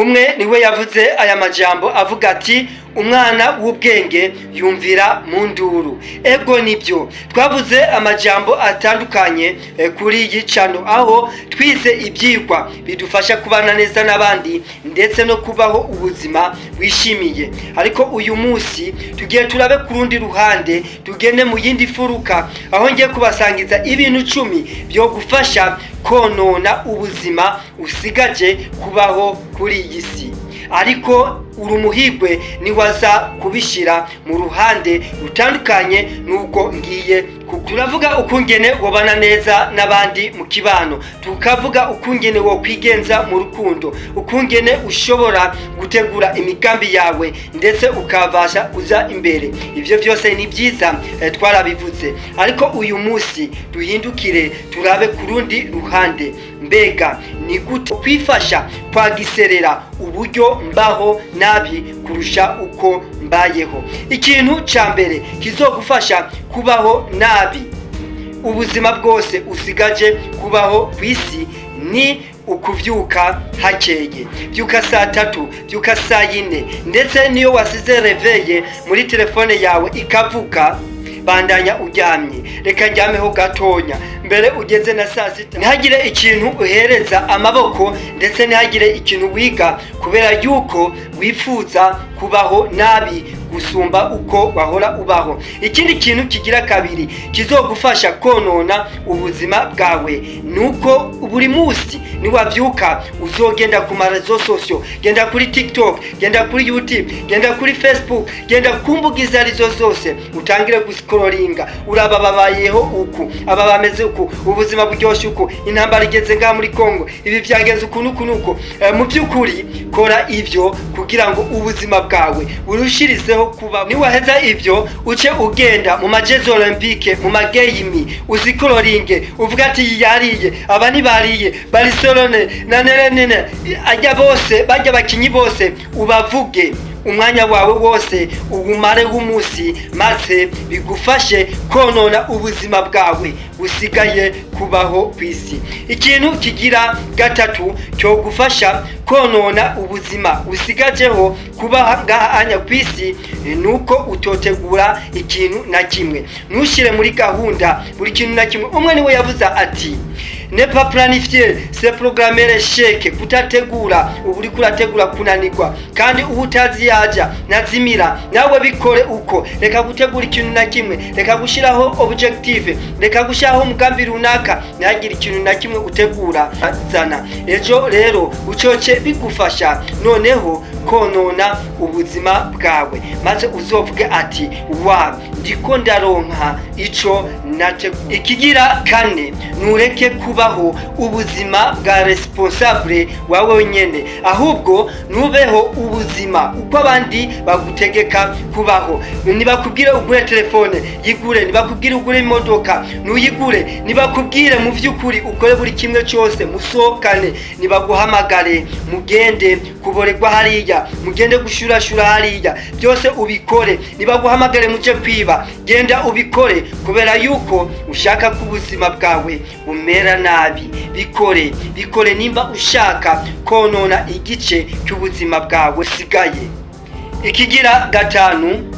umwe niwe yavuze aya majambo avuga ati umwana w'ubwenge yumvira mu nduru. Ego nibyo twavuze amajambo atandukanye kuri iyi channel, aho twize ibyigwa bidufasha kubana neza n'abandi ndetse no kubaho ubuzima wishimiye. Ariko uyu munsi tugiye turabe ku rundi ruhande, tugende mu yindi furuka aho ngiye kubasangiza ibintu 10 byo gufasha konona ubuzima usigaje kubaho kuri iyi si. Ariko urumuhigwe niwaza kubishira mu ruhande rutandukanye nuko ngiye turavuga ukungene wobana neza n'abandi mu kibano, tukavuga ukungene wo kwigenza mu rukundo, ukungene ushobora gutegura imigambi yawe ndetse ukabasha kuza imbere. Ivyo byose ni byiza twarabivuze, ariko uyu munsi duhindukire turabe ku rundi ruhande. Mbega ni gute kwifasha kwagiserera uburyo mbaho nabi kurusha uko mbayeho? Ikintu ca mbere kizogufasha kubaho nabi ubuzima bwose usigaje kubaho kwisi ni ukuvyuka hakeye. Vyuka saa 3, vyuka saa 4, ndetse niyo wasize reveye muri telefone yawe ikavuga, bandanya uryamye, reka njyameho gatonya mbere ugeze na saa 6. Ntihagire ikintu uhereza amaboko ndetse ntihagire ikintu wiga, kubera yuko wifuza kubaho nabi gusumba uko wahora ubaho. Ikindi kintu kigira kabiri kizogufasha konona ubuzima bwawe nuko buri munsi niwavyuka uzogenda ku marezo sosio, genda kuri TikTok, genda kuri YouTube, genda kuri Facebook, genda kumbugiza arizo zose, utangire guscrollinga uraba babayeho uku, aba bameze uku, ubuzima buryoshye uko, intambara igeze nga muri Kongo, ibi byagenze uko. Mu byukuri kora ivyo kugira ngo ubuzima bwawe urushirizeho kuba. Niwaheza ivyo uce ugenda mu majezi olympique, mu magame, uzikororinge uvuga ati yariye abani bariye Barcelona na nene ajya bose bajya bakinyi bose ubavuge umwanya wawe wose ugumare w'umunsi, maze bigufashe konona ubuzima bwawe usigaye kubaho kwisi. Ikintu kigira gatatu cyo gufasha konona ubuzima usigajeho kuba ngahanya kwisi nuko utotegura ikintu na kimwe, nushire muri gahunda buri kintu na kimwe. Umwe niwe yavuze ati ne pas planifier c'est programmer l'échec. Kutategura uburi kurategura kunanirwa, kandi ubutazi yaja nazimira. Nawe bikore uko, reka gutegura ikintu na kimwe, reka gushiraho objective, reka gushiraho umugambi runaka, nagira ikintu na kimwe utegura zana. Ejo rero ucoce bigufasha noneho konona ubuzima bwawe, maze uzovuge ati wa ndiko ndaronka ico nate. Ikigira kane, nureke kubaho ubuzima bwa responsable wawe nyene, ahubwo nubeho ubuzima uko abandi bagutegeka kubaho. Nibakubwire ugure telefone yigure, nibakubwire ugure imodoka nuyigure, nibakubwire mu vyukuri ukore buri kimwe cyose, musokane, nibaguhamagare mugende kuboregwa hariya, mugende gushurashura hariya, byose ubikore. Nibaguhamagare muje kwiba, genda ubikore, kubera yuko ushaka ku ubuzima bwawe umera nabi. Bikore nimba ushaka konona igice cy'ubuzima bwawe sigaye. Ikigira gatanu,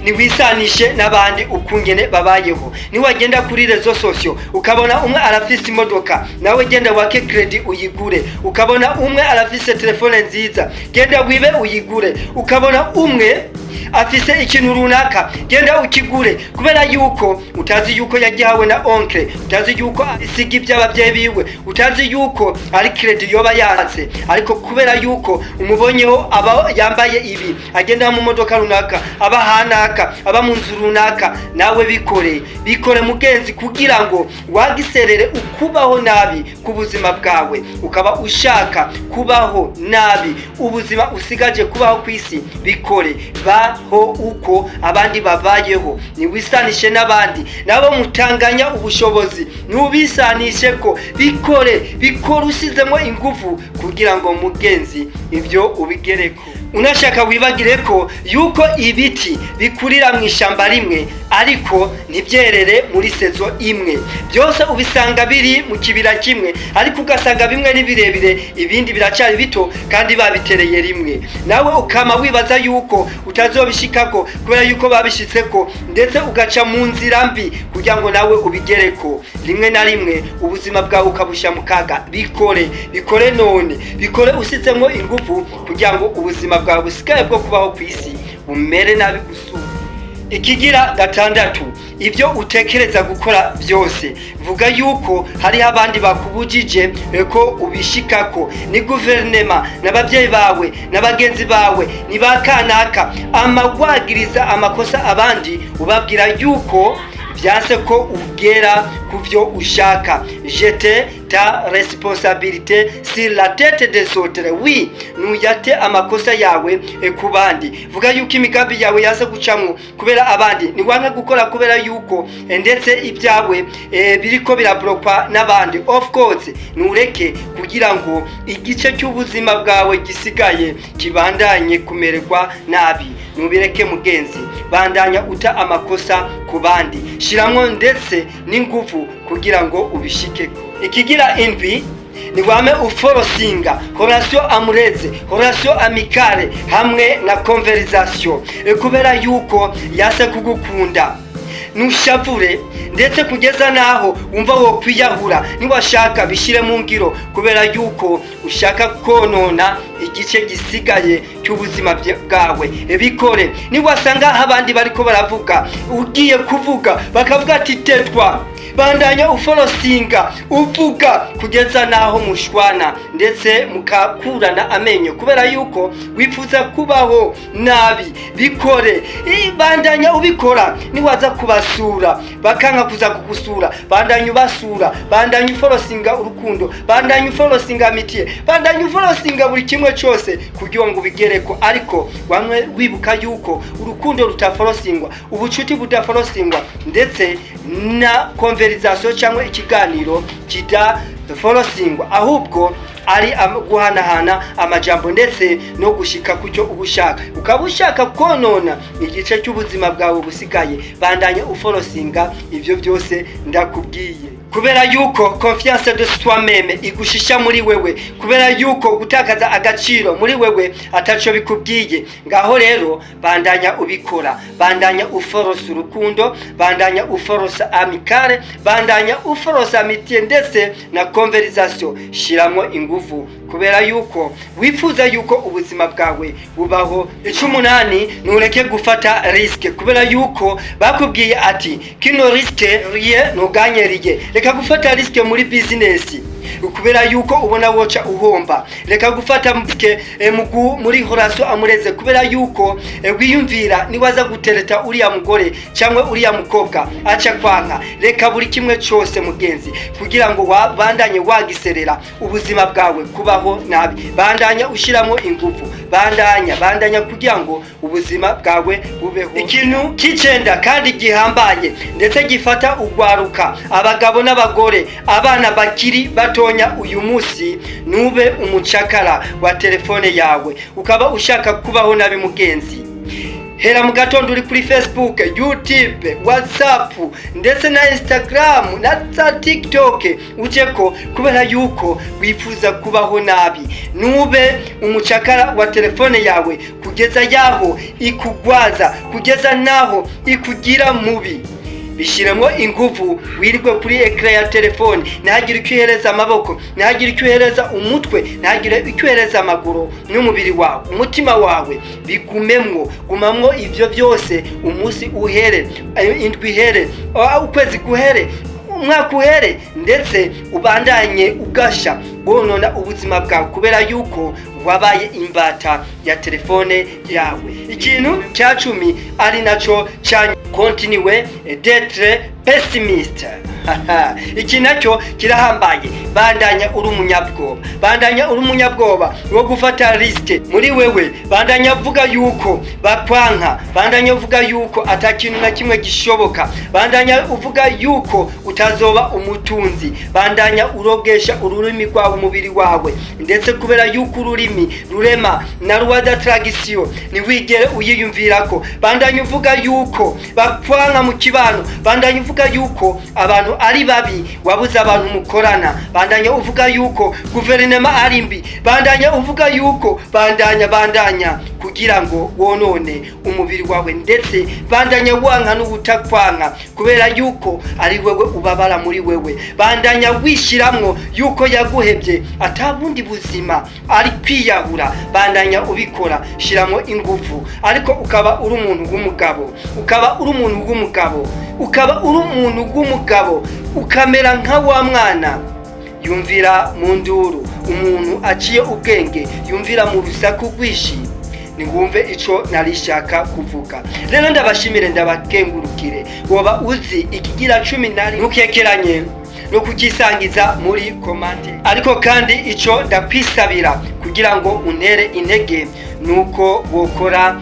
niwisanishe n'abandi ukungene babayeho. Niwagenda kuri rezo sosio ukabona umwe arafise imodoka, nawe genda wake credit uyigure. Ukabona umwe arafise telefone nziza, genda wibe uyigure. Ukabona umwe afise ikintu runaka, genda ukigure, kubera yuko utazi yuko yagihawe na oncle, utazi yuko isigi by'ababyeyi biwe, utazi yuko ari credit yoba yahatse, ariko kubera yuko umubonyeho aba yambaye ibi, agenda mu modoka runaka, aba hanaka, aba mu nzu runaka, nawe bikore mugenzi, kugira ngo wagiserere ukubaho nabi ku buzima bwawe, ukaba ushaka kubaho nabi ubuzima usigaje kubaho kwisi. Bikore baho uko abandi babayeho, niwisanishe n'abandi, nabo mutanganya ubushobozi, nubisanishe ko. Bikore usizemo ingufu kugira ngo mugenzi ibyo ubigereko. unashaka wibagire ko yuko ibiti bikurira mu ishamba rimwe ariko ntibyerere muri sezo imwe. Byose ubisanga biri mu kibira kimwe ariko ugasanga bimwe ni birebire ibindi biracari bito kandi babitereye rimwe. Nawe ukama wibaza yuko utazobishikako kubera yuko babishitseko, ndetse ugaca mu nzira mbi kugira ngo nawe ubigereko. Rimwe na rimwe ubuzima bwawe ukabusha mu kaga. Bikore none, bikore usizemwo ingufu kugira ngo ubuzima bwawe busigaye bwo kubaho ku isi bumere nabi gusura. Ikigira gatandatu, ibyo utekereza gukora byose. Vuga yuko hari abandi bakubujije ko ubishikako. Ni guverinema n'ababyeyi bawe n'abagenzi bawe ni bakanaka amagwagiriza amakosa abandi, ubabwira yuko byanse ko ugera kuvyo ushaka. Jete ta responsabilité sur la tête des autres. Oui, nuyate amakosa yawe ku bandi. Vuga yuko imigambi yawe yaze gucamwo kubera abandi, ni wanka gukora kubera yuko ndetse ibyawe biriko birablokwa n'abandi. Of course nureke kugira ngo igice cy'ubuzima bwawe gisigaye kibandanye kumererwa nabi. Nubireke mugenzi, bandanya uta amakosa ku bandi, shiramwo ndetse n'ingufu kugira ngo ubishike. Ikigira indwi, ni wame uforosinga relation amoureuse, relation amicale hamwe na conversation, kubera yuko yase kugukunda. Nushavure ndetse kugeza naho umva wo kwiyahura, niwashaka bishire mu ngiro kubera yuko ushaka konona igice gisigaye cy'ubuzima bwawe. Bikore. Niwasanga abandi bariko baravuga, ugiye kuvuga bakavuga ati tetwa, bandanya uforosinga uvuga kugeza naho mushwana ndetse mukakurana amenyo kubera yuko wifuza kubaho nabi. Bikore. Bandanya ubikora. Niwaza kubasura bakanka kuza kugusura, bandanya ubasura, bandanya uforosinga urukundo, bandanya uforosinga amitiye, bandanya uforosinga buri kimwe cyose kugira ngo bigereko. Ariko wamwe wibuka yuko urukundo rutaforosingwa, ubucuti budaforosingwa, ndetse na conversation cyangwa ikiganiro kidaforosingwa, ahubwo ari guhanahana amajambo ndetse no gushika kucyo ubushaka. Ukabushaka konona igice cy'ubuzima bwawe busigaye, bandanya uforosinga ibyo byose ndakubwiye. Kubera yuko confiance de soi-même igushisha muri wewe, kubera yuko gutakaza agaciro muri wewe ataco bikubwiye. Ngaho rero bandanya ubikora, bandanya uforosa urukundo, bandanya uforosa amicale, bandanya uforosa amitié ndetse na conversation. Shiramwo ingufu kubera yuko wifuza yuko ubuzima bwawe bubaho. 18, nureke gufata riske kubera yuko bakubwiye ati kino riske rien ntuganyeriye. Reka gufata riske muri business kubera yuko ubona woca uhomba. Reka gufata riske muri relation amoureuse kubera yuko wiyumvira niwaza gutereta uriya mugore cyangwa uriya mukobwa aca kwanka. Reka buri kimwe cyose mugenzi kugira ngo bandanye wagiserera ubuzima bwawe kubaho nabi. Bandanya ushiramo ingufu, bandanya kugira ngo ubuzima bwawe bubeho. Ikintu kicenda kandi gihambaye ndetse gifata ugwaruka, abagabo n'abagore, abana bakiri batonya uyu munsi, nube umucakara wa telefone yawe ukaba ushaka kubaho nabi mugenzi. Hera mu gatondo uri kuri Facebook, YouTube, WhatsApp ndetse na Instagram na TikTok ujeko kubera yuko wifuza kubaho nabi. Nube umucakara wa telefone yawe kugeza yaho ikugwaza, kugeza naho ikugira mubi. Bishiremo ingufu, wirirwe kuri ekran ya telefone, ntagire icyohereza amaboko, ntagire icyohereza umutwe, ntagire icyohereza amaguru n'umubiri wawe, umutima wawe bigumemwo. Gumamwo ivyo byose umunsi uhere, indwi ihere, ukwezi guhere, umwaka uhere, ndetse ubandanye ugasha gonona ubuzima bwawe kubera yuko wabaye imbata ya telefone yawe. Ikintu cya 10 ari naco cya continue d'être pessimiste. iki nacyo kirahambaye. Bandanya uri umunyabwoba, bandanya uri umunyabwoba wo gufata risike muri wewe. Bandanya vuga yuko bakwanka, bandanya uvuga yuko atakintu na kimwe gishoboka, bandanya uvuga yuko utazoba umutunzi, bandanya urogesha ururimi rwawe, umubiri wawe, ndetse kubera yuko ururimi rurema na ruwada tradition niwigere uyiyumvirako. Bandanya uvuga yuko bakwanka mu kibano, bandanya uvuga yuko abantu ari babi, wabuze abantu mukorana, bandanya uvuga yuko guverinoma ari mbi, bandanya uvuga yuko bandanya kugira ngo wonone umubiri wawe, ndetse bandanya wanka n'ubutakwanka kubera yuko ari wewe ubabara muri wewe. Bandanya wishiramwo yuko yaguhebye atabundi buzima ari kwiyahura, bandanya ubikora, shiramo ingufu, ariko ukaba uri umuntu w'umugabo, ukaba uri umuntu w'umugabo, ukaba uri umuntu w'umugabo, ukamera nka wa mwana yumvira mu nduru. Umuntu aciye ubwenge yumvira mu rusaku rwishi. Ningumve ico narishaka kuvuga. Rero ndabashimire, ndabakengurukire. Woba uzi ikigira 10 ntukekeranye no kukisangiza muri komante. Ariko kandi ico ndakwisabira kugira ngo untere intege nuko wokora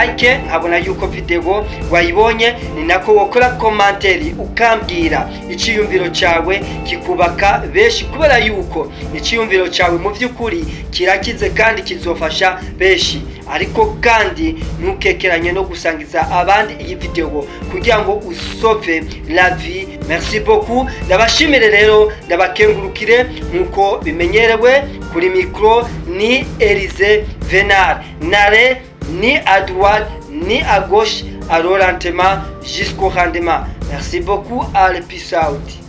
like, nkabona yuko video wayibonye, ni nako wokora komanteri ukambwira iciyumviro cyawe kikubaka benshi, kubera yuko iciyumviro cyawe mu by'ukuri kirakize kandi kizofasha benshi. Ariko kandi ntukekeranye no gusangiza abandi iyi video kugira ngo usove la vie. Merci beaucoup. Ndabashimire rero, ndabakengurukire nkuko bimenyerewe. Kuri micro ni Elise Venard, nare ni à droite ni à gauche, à l'orientement jusqu'au rendement. Merci beaucoup, à peace out.